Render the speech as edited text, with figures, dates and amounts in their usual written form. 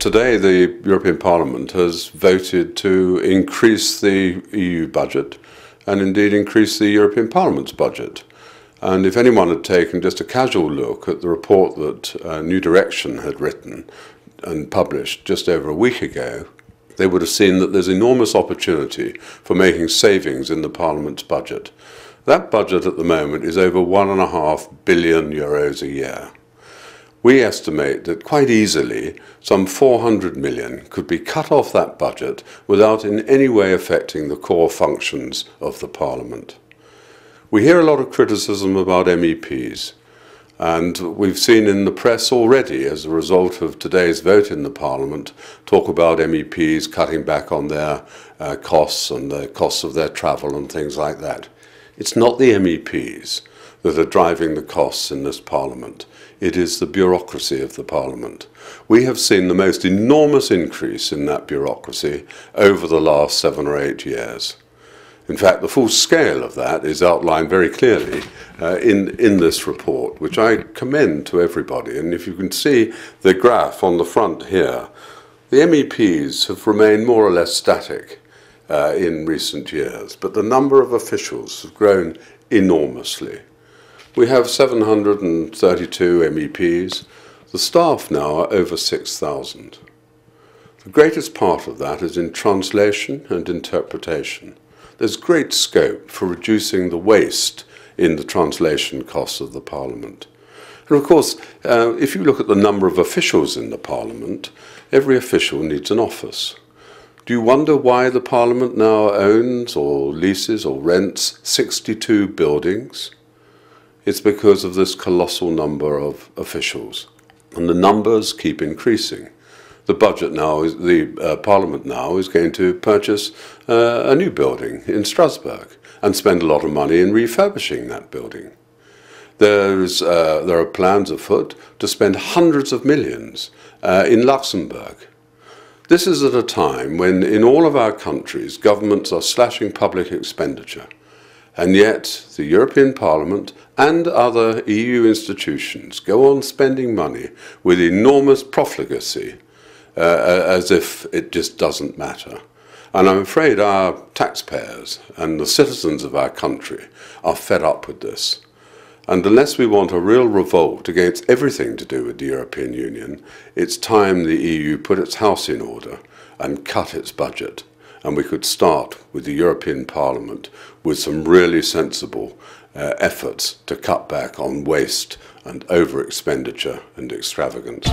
Today the European Parliament has voted to increase the EU budget and indeed increase the European Parliament's budget. And if anyone had taken just a casual look at the report that New Direction had written and published just over a week ago, they would have seen that there's enormous opportunity for making savings in the Parliament's budget. That budget at the moment is over €1.5 billion a year. We estimate that quite easily some 400 million could be cut off that budget without in any way affecting the core functions of the Parliament. We hear a lot of criticism about MEPs, and we've seen in the press already, as a result of today's vote in the Parliament, talk about MEPs cutting back on their costs and the costs of their travel and things like that. It's not the MEPs that are driving the costs in this Parliament. It is the bureaucracy of the Parliament. We have seen the most enormous increase in that bureaucracy over the last 7 or 8 years. In fact, the full scale of that is outlined very clearly in this report, which I commend to everybody. And if you can see the graph on the front here, the MEPs have remained more or less static in recent years, but the number of officials has grown enormously. We have 732 MEPs. The staff now are over 6,000. The greatest part of that is in translation and interpretation. There's great scope for reducing the waste in the translation costs of the Parliament. And of course, if you look at the number of officials in the Parliament, every official needs an office. Do you wonder why the Parliament now owns or leases or rents 62 buildings? It's because of this colossal number of officials, and the numbers keep increasing. The budget now, the Parliament now is going to purchase a new building in Strasbourg and spend a lot of money in refurbishing that building. There are plans afoot to spend hundreds of millions in Luxembourg. This is at a time when in all of our countries governments are slashing public expenditure. And yet the European Parliament and other EU institutions go on spending money with enormous profligacy as if it just doesn't matter. And I'm afraid our taxpayers and the citizens of our country are fed up with this. And unless we want a real revolt against everything to do with the European Union, it's time the EU put its house in order and cut its budget. And we could start with the European Parliament with some really sensible efforts to cut back on waste and over-expenditure and extravagance.